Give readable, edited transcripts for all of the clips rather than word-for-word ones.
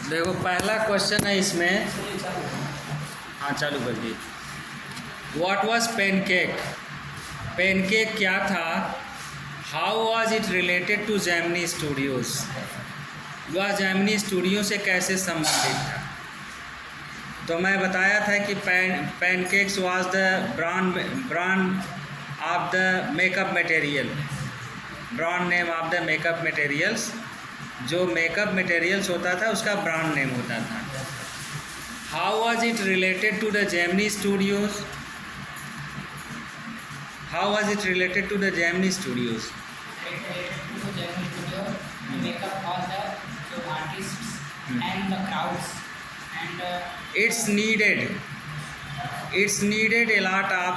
देखो पहला क्वेश्चन है इसमें, हाँ चालू कर दिए। What was pancake? पैनकेक क्या था? How was it related to Gemini Studios? वह जेमिनी स्टूडियो से कैसे संबंधित था? तो मैं बताया था कि pancakes was the brand of the makeup material, brand name of the makeup materials. जो मेकअप मटेरियल्स होता था उसका ब्रांड नेम होता था। How was it related to the Gemini Studios? How was it related to the Gemini Studios? It's needed a lot of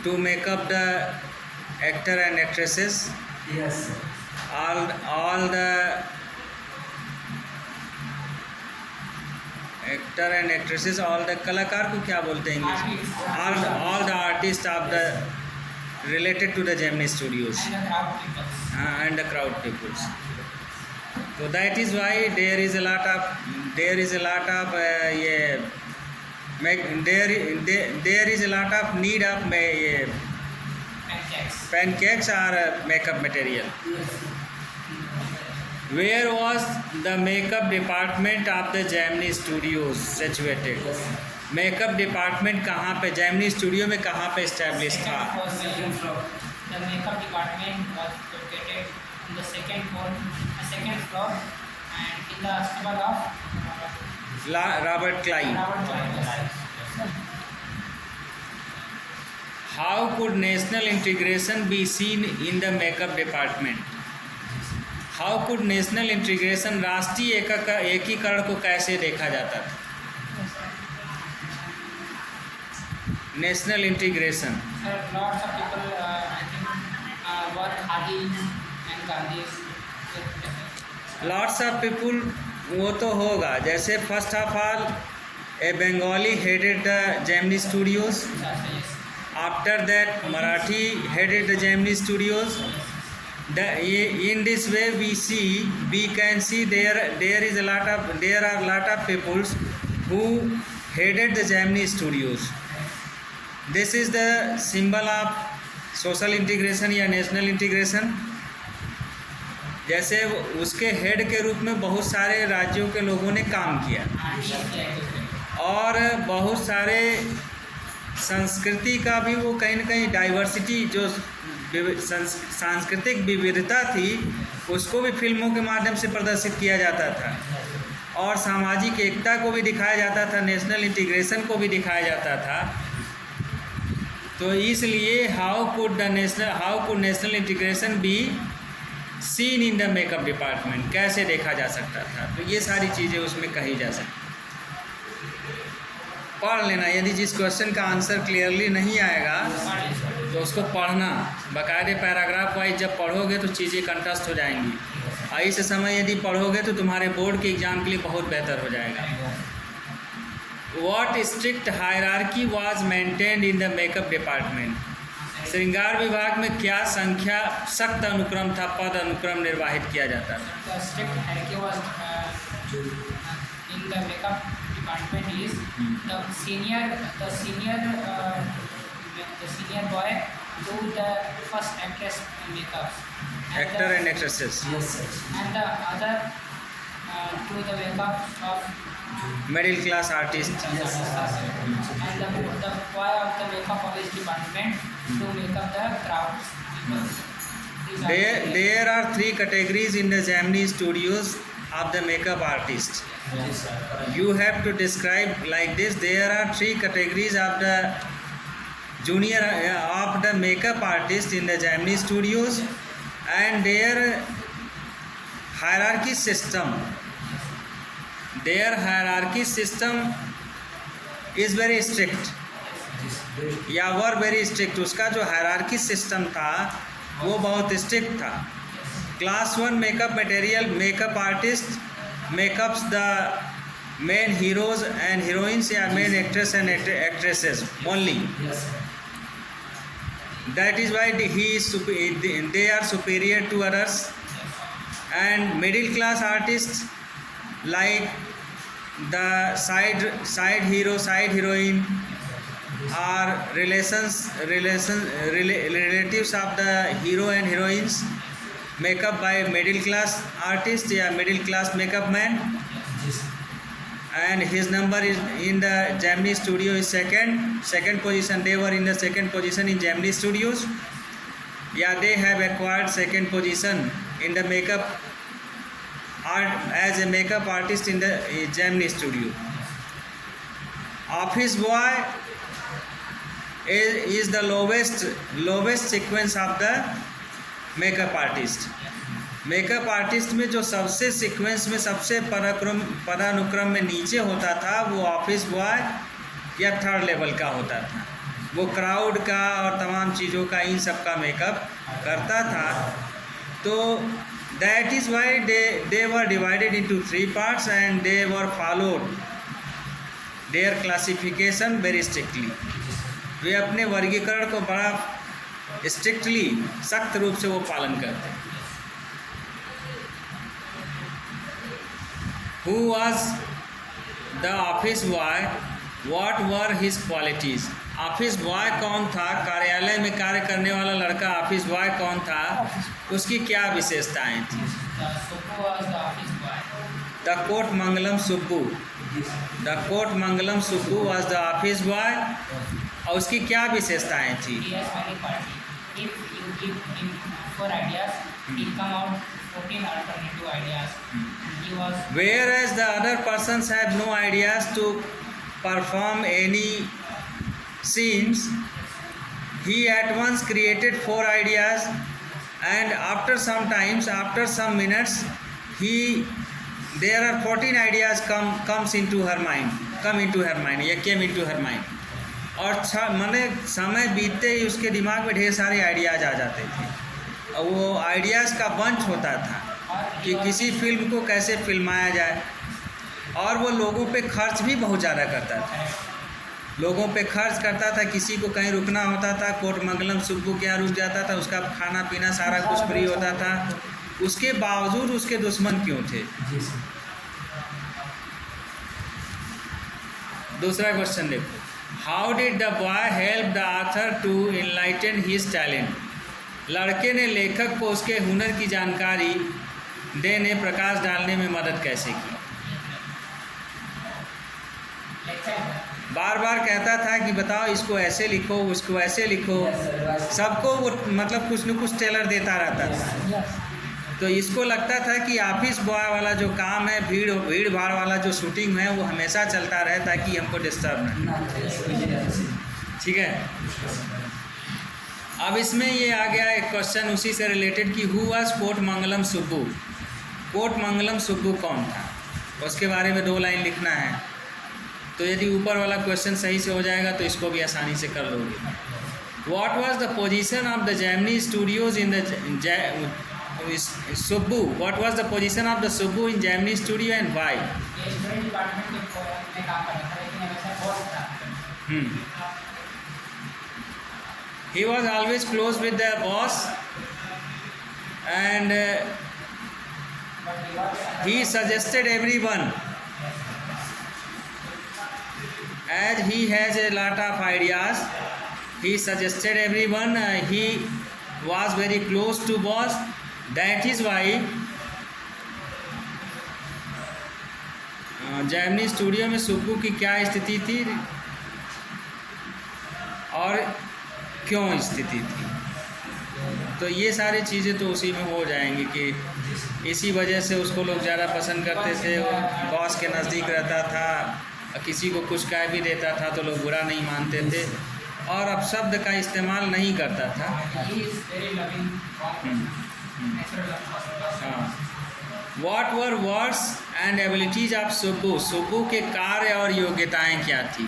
to make up the actor and actresses. Yes. All the actor and actresses, all the कलाकार को क्या बोलते हैं English में? all the artists of the related to the Gemini Studios and the crowd peoples. So that is why there is a lot of there is a lot of need of pancakes or makeup material. Where was the makeup department of the Gemini Studios situated? Makeup department कहाँ पे, Gemini studio में कहाँ पे establish था? The makeup department was located in the second floor and in the stable of Robert Klein. Robert Klein. How could national integration be seen in the makeup department? How could national integration, राष्ट्रीय एकीकरण को कैसे देखा जाता था? National integration. Lots of people, I think, were Khadis and Gandhis. Lots of people, वो तो होगा। जैसे first of all A Bengali headed the Gemini studios, after that Marathi headed the Gemini studios. In this way we can see there are lot of peoples who headed the Gemini Studios. This is the symbol of social integration या national integration। जैसे उसके head के रूप में बहुत सारे राज्यों के लोगों ने काम किया और बहुत सारे संस्कृति का भी वो कहीं ना कहीं डाइवर्सिटी, जो सांस्कृतिक विविधता थी, उसको भी फिल्मों के माध्यम से प्रदर्शित किया जाता था और सामाजिक एकता को भी दिखाया जाता था, नेशनल इंटीग्रेशन को भी दिखाया जाता था। तो इसलिए how could national integration be seen in the makeup department, कैसे देखा जा सकता था? तो ये सारी चीज़ें उसमें कही जा सकती। पढ़ लेना, यदि जिस क्वेश्चन का आंसर क्लियरली नहीं आएगा तो उसको पढ़ना, बाकायदे पैराग्राफ वाइज जब पढ़ोगे तो चीज़ें कंठस्थ हो जाएंगी। और इस समय यदि पढ़ोगे तो तुम्हारे बोर्ड के एग्ज़ाम के लिए बहुत बेहतर हो जाएगा। What strict hierarchy was maintained in the makeup department? श्रृंगार विभाग में क्या संख्या सख्त अनुक्रम था, पद अनुक्रम निर्वाहित किया जाता था? The strict hierarchy was in the makeup department is the senior boy do the first actress makeup, Actor and actresses. Yes, sir. and the other do the makeup of Middle class artist. Yes, sir. and the boy of the makeup of his department to make up the crowds. These are There are three categories in the Gemini Studios of the makeup artist. Yes, sir. You have to describe like this. There are three categories of the makeup artist in the Gemini Studios, and their hierarchy system is very strict, या were very strict. उसका जो hierarchy system था वो बहुत strict था। Class 1 makeup material, makeup artist makeups the main heroes and heroines या main actress and actresses only. Yes, sir. That is why they are superior to others. and middle class artists like the side hero, side heroine are relatives of the hero and heroines, makeup by middle class artist या middle class makeup man, and his number is in the Gemini studio is second position. They were in the second position in Gemini studios. Yeah, they have acquired second position in the makeup art as a makeup artist in the Gemini studio. Office Boy is the lowest sequence of the makeup artist. Makeup artist में जो सबसे sequence में सबसे पदानुक्रम में नीचे होता था वो ऑफिस बॉय या थर्ड लेवल का होता था। वो क्राउड का और तमाम चीज़ों का इन सब का मेकअप करता था। तो that is why they were divided into 3 parts and they were followed their classification very strictly. वे अपने वर्गीकरण को बड़ा स्ट्रिक्टली सख्त रूप से वो पालन करते। Who was the office boy? What were his qualities? Office boy कौन था? कार्यालय में कार्य करने वाला लड़का ऑफिस बॉय कौन था? उसकी क्या विशेषताएं थी? The Kothamangalam Subbu was the office boy. और उसकी क्या विशेषताएं थी? Whereas the other persons have no ideas to perform any scenes, he at once created 4 ideas, and after some minutes, there are 14 ideas came into her mind. और मैंने समय बीतते ही उसके दिमाग में ढेर सारे आइडियाज़ आ जाते थे। और वो आइडियाज़ का बंच होता था कि किसी फिल्म को कैसे फिल्माया जाए। और वो लोगों पे खर्च भी बहुत ज़्यादा करता था। किसी को कहीं रुकना होता था, कोट मंगलम सुब्बू के यहाँ रुक जाता था, उसका खाना पीना सारा कुछ फ्री होता था। उसके बावजूद उसके दुश्मन क्यों थे? दूसरा क्वेश्चन देखो, how did the boy help the author to enlighten his talent? लड़के ने लेखक को उसके हुनर की जानकारी देने, प्रकाश डालने में मदद कैसे की? बार बार कहता था कि बताओ इसको ऐसे लिखो, उसको ऐसे लिखो। सबको वो मतलब कुछ न कुछ टेलर देता रहता था। तो इसको लगता था कि ऑफिस बॉय वाला जो काम है, भीड़ भाड़ वाला जो शूटिंग है, वो हमेशा चलता रहे ताकि हमको डिस्टर्ब न। ठीक है, अब इसमें ये आ गया एक क्वेश्चन उसी से रिलेटेड कि who was Kothamangalam Subbu? Kothamangalam Subbu कौन था? उसके बारे में 2 लाइन लिखना है। तो यदि ऊपर वाला क्वेश्चन सही से हो जाएगा तो इसको भी आसानी से कर लोगे। What was the position of the Gemini studios in the Subbu? What was the position of the Subbu in Gemini studio and why? He was always close with the boss and he suggested everyone, as he has a lot of ideas. He suggested everyone. He was very close to boss. That is why Gemini studio में सुब्बू की क्या स्थिति थी और क्यों स्थिति थी? तो ये सारी चीज़ें तो उसी में हो जाएंगी कि इसी वजह से उसको लोग ज़्यादा पसंद करते थे। वो बॉस के नज़दीक रहता था, किसी को कुछ कह भी देता था तो लोग बुरा नहीं मानते थे और अब शब्द का इस्तेमाल नहीं करता था। What were words and abilities of Subbu? Subbu के कार्य और योग्यताएं क्या थी?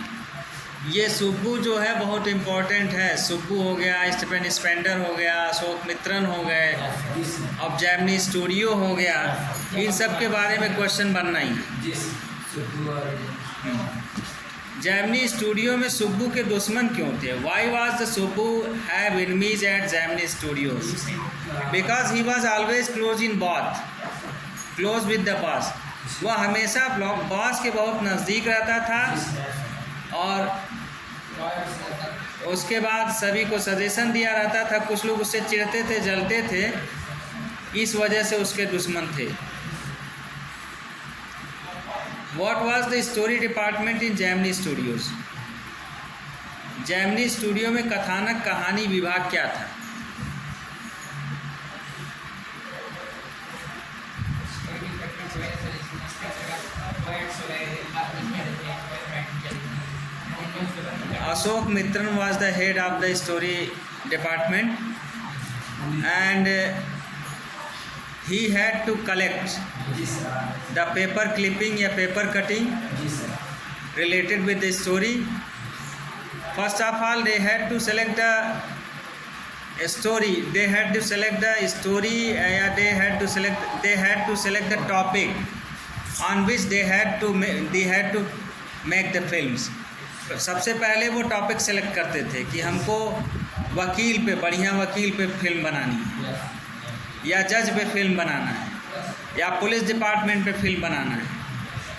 ये सुब्बू जो है बहुत इम्पोर्टेंट है। सुब्बू हो गया, स्टीफन स्पेंडर हो गया, अशोक मित्रन हो गए, अब जेमिनी स्टूडियो हो गया। इन सब के बारे में क्वेश्चन बनना ही है। जेमिनी स्टूडियो में सुब्बू के दुश्मन क्यों थे? Why was the Subbu have enemies at Gemini Studios? Because he was always close in both. Close with the boss, वह हमेशा बॉस के बहुत नज़दीक रहता था और उसके बाद सभी को सजेशन दिया रहता था। कुछ लोग उससे चिढ़ते थे, जलते थे, इस वजह से उसके दुश्मन थे। What was the story department in Gemini Studios? Gemini studio में कथानक कहानी विभाग क्या था? Ashok Mitran was the head of the story department, and he had to collect the paper clipping या paper cutting related with the story. First of all, they had to select the story. They had to select the story. They had to select the topic on which they had to make the films. सबसे पहले वो topic select करते थे कि हमको वकील पे, बढ़िया वकील पे फिल्म बनानी है, या जज पे फिल्म बनाना है, या पुलिस डिपार्टमेंट पे फिल्म बनाना है।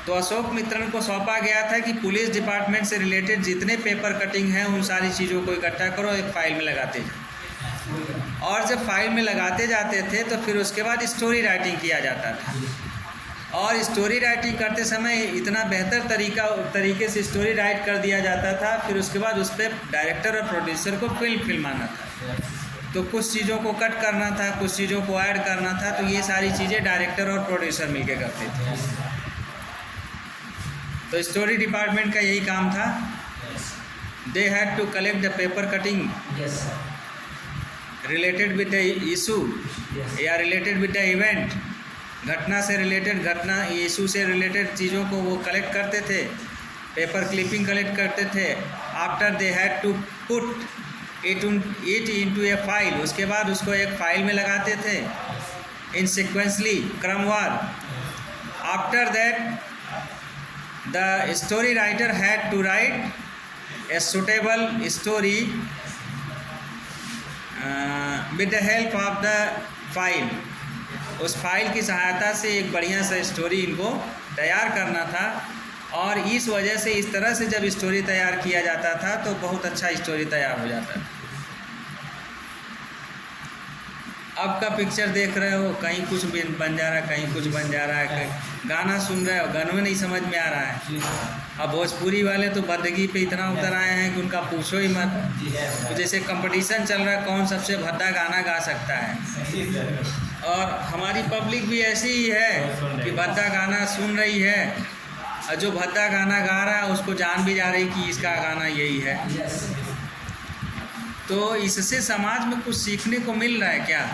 तो अशोक मित्रन को सौंपा गया था कि पुलिस डिपार्टमेंट से रिलेटेड जितने पेपर कटिंग हैं उन सारी चीज़ों को इकट्ठा करो, एक फ़ाइल में लगाते जाओ। और जब फाइल में लगाते जाते थे तो फिर उसके बाद स्टोरी राइटिंग किया जाता था, और स्टोरी राइटिंग करते समय इतना बेहतर तरीके से स्टोरी राइट कर दिया जाता था, फिर उसके बाद उस पर डायरेक्टर और प्रोड्यूसर को फिल्माना था। तो कुछ चीज़ों को कट करना था, कुछ चीज़ों को ऐड करना था, तो ये सारी चीज़ें डायरेक्टर और प्रोड्यूसर मिलके करते थे। तो स्टोरी डिपार्टमेंट का यही काम था। They had to collect the paper cutting related with the issue या रिलेटेड विद द इवेंट, घटना से रिलेटेड, घटना इशू से रिलेटेड चीज़ों को वो कलेक्ट करते थे, पेपर क्लिपिंग कलेक्ट करते थे। After they had to put it into a file, उसके बाद उसको एक फाइल में लगाते थे इन सिक्वेंसली, क्रमवार। After that the story writer had to write a suitable story with the help of the file. उस फाइल की सहायता से एक बढ़िया सा स्टोरी इनको तैयार करना था, और इस वजह से, इस तरह से जब स्टोरी तैयार किया जाता था तो बहुत अच्छा स्टोरी तैयार हो जाता था। अब का पिक्चर देख रहे हो, कहीं कुछ बन जा रहा है, कहीं कुछ बन जा रहा है, गाना सुन रहे हो, गानों में नहीं समझ में आ रहा है। अब भोजपुरी वाले तो बदगी पे इतना उतर आए हैं कि उनका पूछो ही मत। तो जैसे कंपटीशन चल रहा है, कौन सबसे भद्दा गाना गा सकता है, और हमारी पब्लिक भी ऐसी ही है कि भद्दा गाना सुन रही है, और जो भद्दा गाना गा रहा है उसको जान भी जा रही कि इसका गाना यही है। तो इससे समाज में कुछ सीखने को मिल रहा है क्या?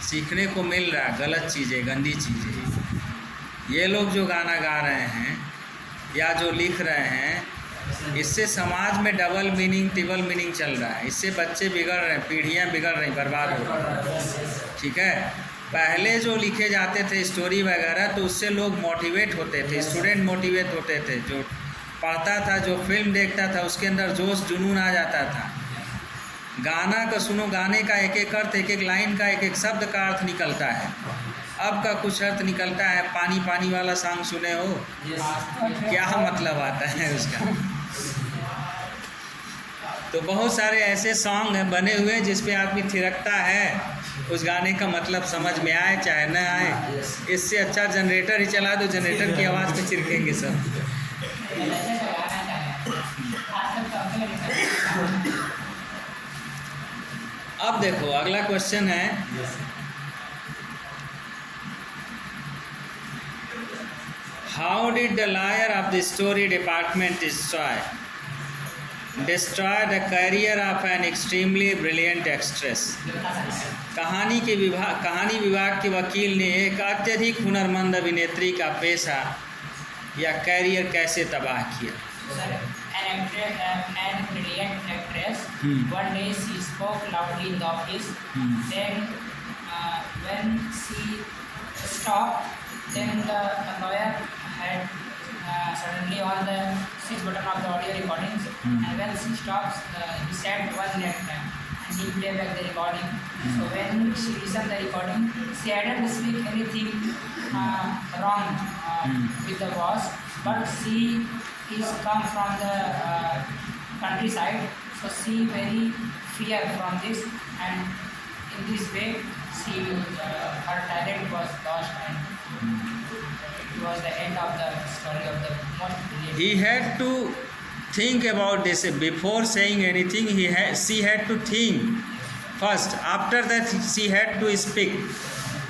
सीखने को मिल रहा है गलत चीज़ें, गंदी चीज़ें। ये लोग जो गाना गा रहे हैं या जो लिख रहे हैं, इससे समाज में डबल मीनिंग, ट्रिपल मीनिंग चल रहा है। इससे बच्चे बिगड़ रहे हैं, पीढ़ियाँ बिगड़ रही, बर्बाद हो रही हैं। ठीक है, पहले जो लिखे जाते थे स्टोरी वगैरह, तो उससे लोग मोटिवेट होते थे, स्टूडेंट मोटिवेट होते थे, जो पढ़ता था, जो फिल्म देखता था, उसके अंदर जोश जुनून आ जाता था। गाना का सुनो, गाने का एक एक अर्थ, एक एक लाइन का, एक एक शब्द का अर्थ निकलता है। अब का कुछ अर्थ निकलता है, पानी पानी वाला सॉन्ग सुने हो, क्या मतलब आता है उसका? तो बहुत सारे ऐसे सॉन्ग हैं बने हुए जिस पे आदमी थिरकता है, उस गाने का मतलब समझ में आए चाहे न आए। इससे अच्छा जनरेटर ही चला दो, जनरेटर की आवाज़ पे चिरकेंगे सब। अब देखो अगला क्वेश्चन है, how did the lawyer of the story department destroy the career of an extremely brilliant actress? कहानी विभाग के वकील ने एक अत्यधिक हुनरमंद अभिनेत्री का पेशा या कैरियर कैसे तबाह किया? An brilliant actress. One day she spoke loudly in the office. Then when she stopped, then the lawyer had suddenly on the switch button of the audio recordings, and when she stops, he said one at time, and he played back the recording. So when she listened the recording, she hadn't speak anything wrong with the boss, but she is come from the countryside, so she very fear from this, and in this way she her talent was lost, and it was the end of the story of the most brilliant. He had to think about this before saying anything. She had to think first. After that, she had to speak.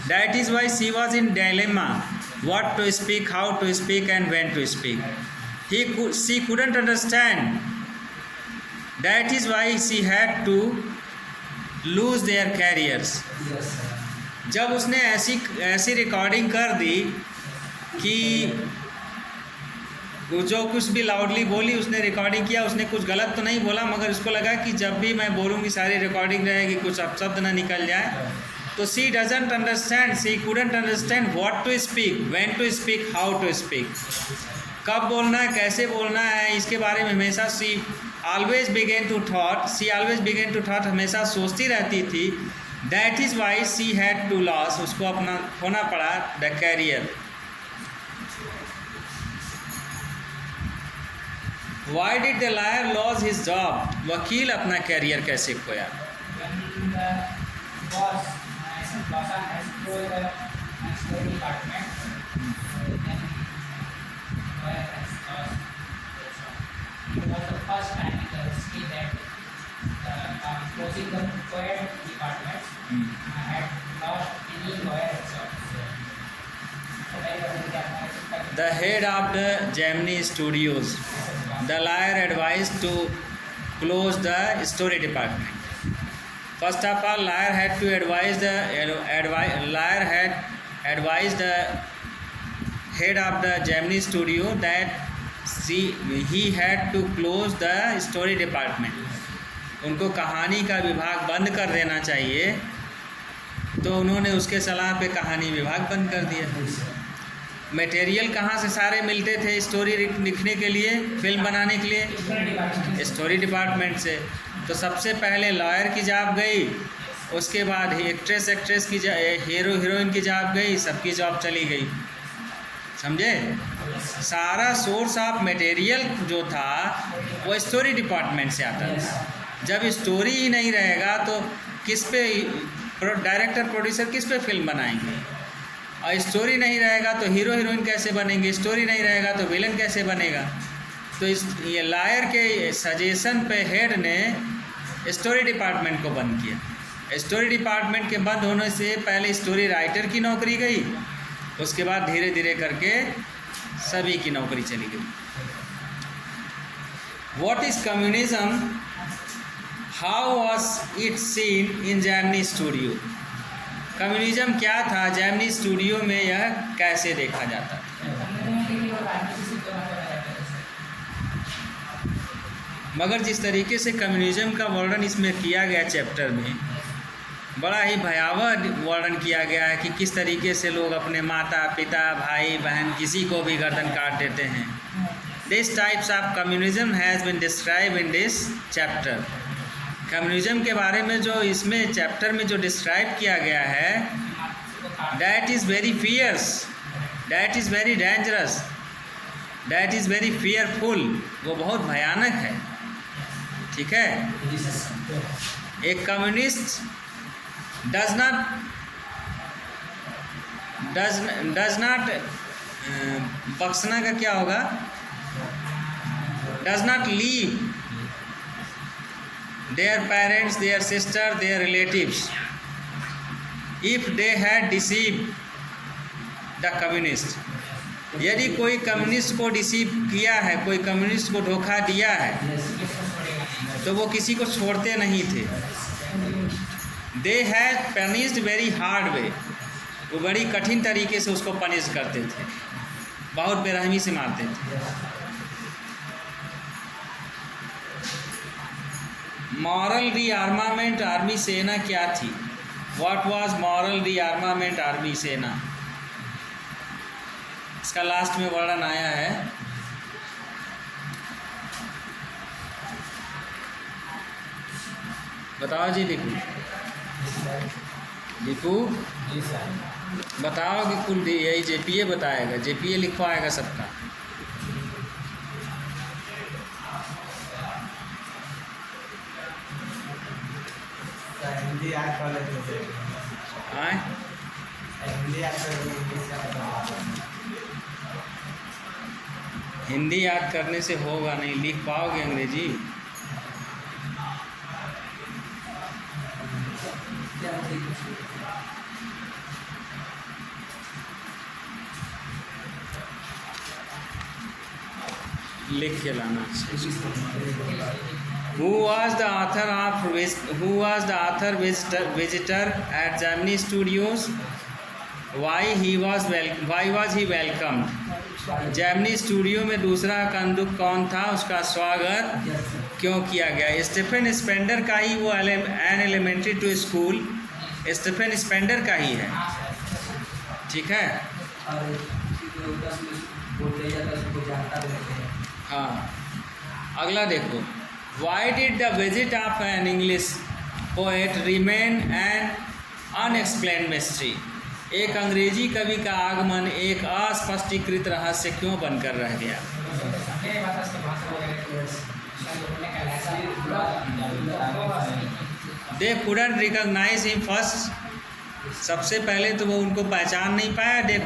That is why she was in dilemma: what to speak, how to speak, and when to speak. She couldn't understand. That is why she had to lose their careers. जब उसने ऐसी recording कर दी कि जो कुछ भी loudly बोली, उसने रिकॉर्डिंग किया, उसने कुछ गलत तो नहीं बोला, मगर उसको लगा कि जब भी मैं बोलूँगी सारी रिकॉर्डिंग रहेगी, कुछ अपशब्द ना निकल जाए. तो she doesn't understand, she couldn't understand what to speak, when to speak, how to speak, कब बोलना है, कैसे बोलना है, इसके बारे में हमेशा she always begin to thought, हमेशा सोचती रहती थी. That is why she had to loss, उसको अपना खोना पड़ा the career. Why did the lawyer loss his job, वकील अपना कैरियर कैसे खोया. When the boss has told the story department, then lawyer has lost the job. It was the first time in the history that closing the poet department had lost any lawyer job. So that was the The head of the Gemini Studios, the liar advised to close the story department. First of all, liar had advised the head of the Gemini Studio that he had to close the story department. उनको कहानी का विभाग बंद कर देना चाहिए, तो उन्होंने उसके सलाह पे कहानी विभाग बंद कर दिया. मटेरियल कहाँ से सारे मिलते थे स्टोरी लिखने के लिए, फिल्म बनाने के लिए? स्टोरी डिपार्टमेंट से. तो सबसे पहले लॉयर की जॉब गई, उसके बाद एक्ट्रेस की हीरो हीरोइन की जॉब गई, सबकी जॉब चली गई. समझे? सारा सोर्स ऑफ मटेरियल जो था वो स्टोरी डिपार्टमेंट से आता था. जब स्टोरी ही नहीं रहेगा तो किस पे डायरेक्टर प्रोड्यूसर किस पे फिल्म बनाएंगे, और स्टोरी नहीं रहेगा तो हीरो हीरोइन कैसे बनेंगे, स्टोरी नहीं रहेगा तो विलन कैसे बनेगा. तो ये लायर के सजेशन पे हेड ने स्टोरी डिपार्टमेंट को बंद किया. स्टोरी डिपार्टमेंट के बंद होने से पहले स्टोरी राइटर की नौकरी गई, उसके बाद धीरे धीरे करके सभी की नौकरी चली गई. What is communism, how was it seen in Gemini studio. Communism क्या था, जेमिनी स्टूडियो में यह कैसे देखा जाता था. मगर जिस तरीके से कम्युनिज्म का वर्णन इसमें किया गया चैप्टर में, बड़ा ही भयावह वर्णन किया गया है कि किस तरीके से लोग अपने माता पिता भाई बहन किसी को भी गर्दन काट देते हैं. This types of communism has been describe in this chapter. Communism के बारे में जो इसमें चैप्टर में जो डिस्क्राइब किया गया है, that is very fierce, that is very dangerous, that is very fearful. वो बहुत भयानक है. ठीक है. एक कम्युनिस्ट डज नॉट बख्शना का क्या होगा, does not leave their parents, their sister, their relatives if they had deceived the communist. यदि कोई कम्युनिस्ट को डिसीव किया है, कोई कम्युनिस्ट को धोखा दिया है, तो वो किसी को छोड़ते नहीं थे. They had punished very hard way. वो बड़ी कठिन तरीके से उसको पनिश करते थे, बहुत बेरहमी से मारते थे. मॉरल रीआर्मामेंट आर्मी सेना क्या थी? What was moral rearmament army सेना? इसका लास्ट में वर्णन आया है. बताओ जी दीपू। दीपू जी सर। बताओ कि कुल यही जेपीए बताएगा, जेपीए लिखवाएगा सबका। हिंदी याद कर लेते थे। आए हिंदी याद कर हिंदी याद करने से होगा नहीं, लिख पाओगे अंग्रेजी? लिख के लाना। Who was the author visitor at Gemini Studios? Why was he welcomed? Gemini studio में दूसरा कंदुक कौन था, उसका स्वागत क्यों किया गया? स्टीफन स्पेंडर का ही वो an elementary to school Stephen Spender का ही है, ठीक है। हाँ, अगला देखो। Why did the visit of an English poet remain an unexplained mystery? एक अंग्रेजी कवि का आगमन एक अस्पष्टीकृत रहस्य क्यों बनकर रह गया? They couldn't recognize him first. सबसे पहले तो वो उनको पहचान नहीं पाया। They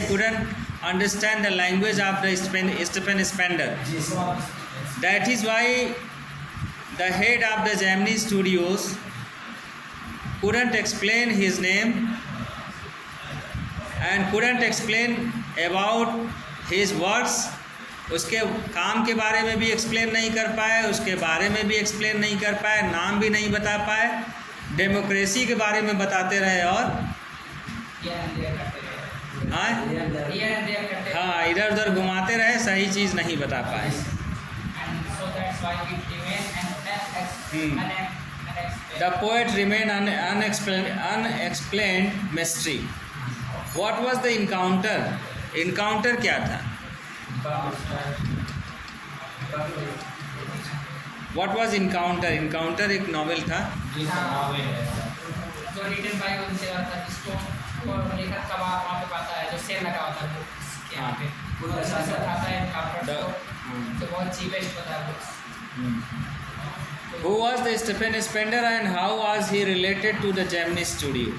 couldn't understand the language of the Stephen Spender. That is why the head of the Gemini Studios couldn't explain his name and couldn't explain about his works। उसके काम के बारे में भी एक्सप्लेन नहीं कर पाए, उसके बारे में भी एक्सप्लेन नहीं कर पाए, नाम भी नहीं बता पाए। डेमोक्रेसी के बारे में बताते रहे और हाँ इधर उधर घुमाते रहे, सही चीज़ नहीं बता पाए। The poet remained unexplained mystery. What was the encounter? Encounter क्या था? What was encounter? Encounter एक नॉवेल था। जो रिटन बाय उनसे आता है, जिसको लेखक का वहाँ पे पाता है, जो सेल लगा होता है बुक्स के यहाँ पे, वो ऐसा खाता है एनकाउंटर को, तो बहुत चीपेस्ट होता है books. Who was the Stephen Spender and how was he related to the Gemini Studio?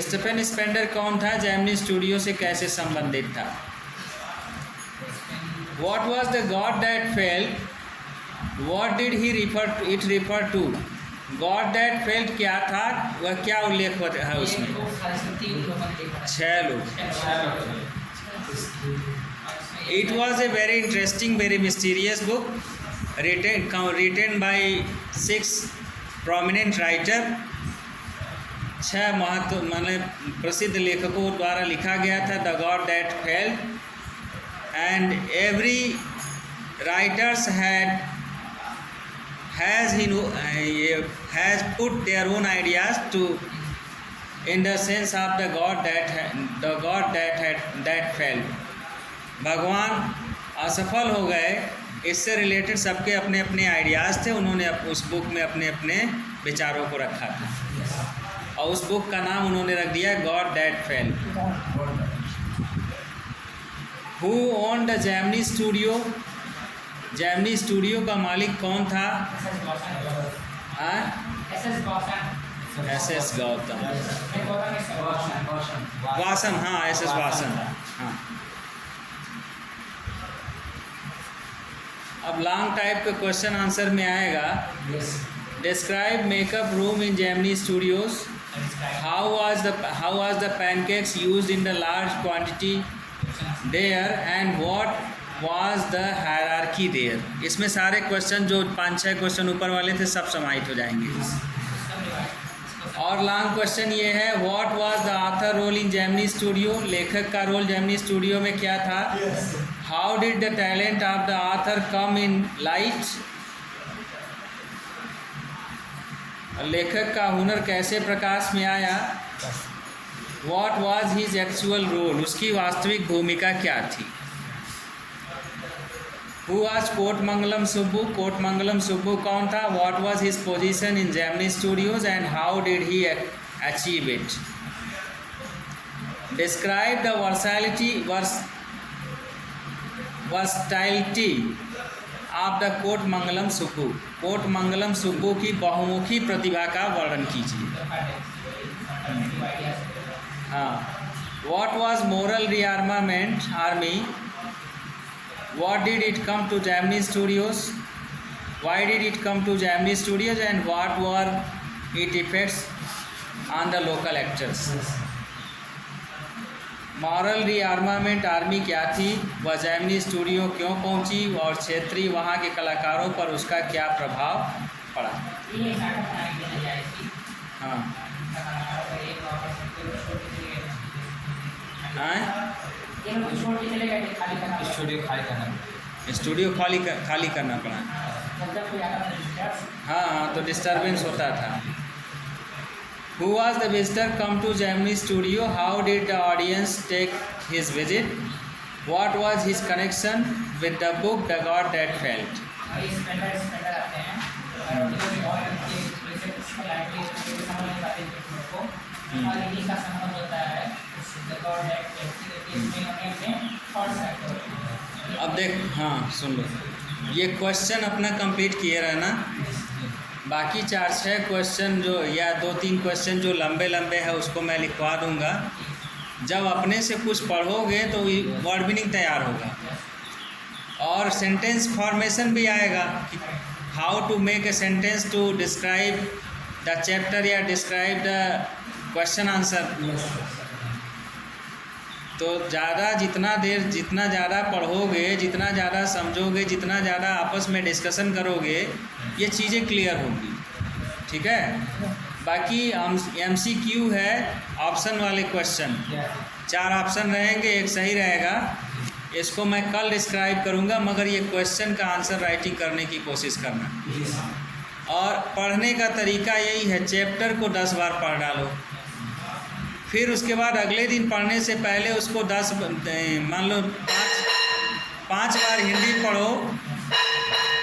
Stephen Spender कौन था, Gemini Studio से कैसे संबंधित था? What was the god that fell? What did he refer to? God that fell क्या था, वह क्या उल्लेख होता है उसमें? 6 लोग। It was a very interesting, very mysterious book written by 6 prominent writer। 6 प्रसिद्ध लेखकों द्वारा लिखा गया था। The God that fail and every writers has put their own ideas to in the sense of the god that fell। भगवान असफल हो गए, इससे रिलेटेड सबके अपने अपने आइडियाज़ थे। उन्होंने उस बुक में अपने अपने विचारों को रखा था और उस बुक का नाम उन्होंने रख दिया God that fail. Who owned the Gemini studio? Gemini studio का मालिक कौन था? एस गौतम वासन। हाँ एस वासन। हाँ, अब लॉन्ग टाइप का क्वेश्चन आंसर में आएगा। Describe makeup room in Gemini Studios. How was the pancakes used in the large quantity there and what was the hierarchy there. इसमें सारे क्वेश्चन जो 5-6 क्वेश्चन ऊपर वाले थे सब समाहित हो जाएंगे। और लॉन्ग क्वेश्चन ये है, what was the author role in Gemini studio? लेखक का रोल जेमिनी स्टूडियो में क्या था? How did the talent of the author come in light? लेखक का हुनर कैसे प्रकाश में आया? What was his actual role? उसकी वास्तविक भूमिका क्या थी? Who was Kothamangalam Subbu? कोटमंगलम सुब्बू कौन था? What was his position in Gemini studios and how did he achieve it? Describe the versatility of the Kothamangalam Subbu. Kothamangalam Subbu की बहुमुखी प्रतिभा का वर्णन कीजिए। हाँ। What was Moral Rearmament Army? What did it come to Gemini Studios? Why did it come to Gemini Studios and what were its effects on the local actors? Moral rearmament army क्या थी, वह Gemini studio क्यों पहुंची और क्षेत्रीय वहां के कलाकारों पर उसका क्या प्रभाव पड़ा? हाँ। स्टूडियो खाली करना पड़ा। हाँ, तो डिस्टर्बेंस होता था। Who was the visitor come to Gemini Studio? How did the audience take his visit? What was his connection with the book The God That Felt? अब देख, हाँ सुन लो, ये क्वेश्चन अपना कंप्लीट किए रहना। बाकी 4-6 क्वेश्चन जो या 2-3 क्वेश्चन जो लंबे लंबे है उसको मैं लिखवा दूंगा। जब अपने से कुछ पढ़ोगे तो वर्ड मीनिंग तैयार होगा और सेंटेंस फॉर्मेशन भी आएगा कि how to make a sentence to describe the chapter या डिस्क्राइब द क्वेश्चन आंसर। तो जितना ज़्यादा पढ़ोगे, जितना ज़्यादा समझोगे, जितना ज़्यादा आपस में डिस्कशन करोगे, ये चीज़ें क्लियर होंगी। ठीक है। बाकी MCQ है, ऑप्शन वाले क्वेश्चन 4 ऑप्शन रहेंगे, एक सही रहेगा। इसको मैं कल डिस्क्राइब करूँगा, मगर ये क्वेश्चन का आंसर राइटिंग करने की कोशिश करना। और पढ़ने का तरीका यही है, चैप्टर को 10 बार पढ़ डालो, फिर उसके बाद अगले दिन पढ़ने से पहले उसको 10 मान लो 5 बार हिंदी पढ़ो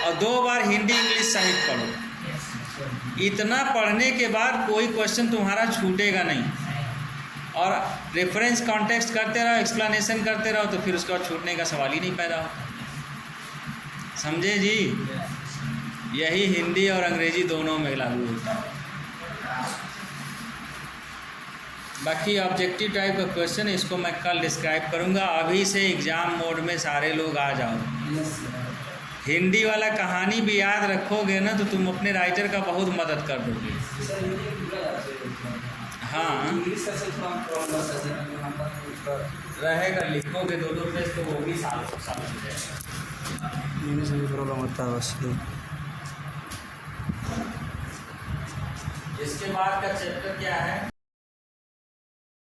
और 2 बार हिंदी इंग्लिश साहित्य पढ़ो। इतना पढ़ने के बाद कोई क्वेश्चन तुम्हारा छूटेगा नहीं और रेफरेंस कॉन्टेक्स्ट करते रहो, एक्सप्लेनेशन करते रहो, तो फिर उसके बाद छूटने का सवाल ही नहीं पैदा होता। समझे जी? यही हिंदी और अंग्रेजी दोनों में लागू होता है। बाकी ऑब्जेक्टिव टाइप का क्वेश्चन है, इसको मैं कल डिस्क्राइब करूँगा। अभी से एग्ज़ाम मोड में सारे लोग आ जाओ। हिंदी वाला कहानी भी याद रखोगे ना तो तुम अपने राइटर का बहुत मदद कर दोगे। हाँ रहेगा, लिखोगे 2-2 पेज तो वो भी साफ हो जाएगा। इंग्लिश में प्रॉब्लम होता है बस। इसके बाद का चैप्टर क्या है?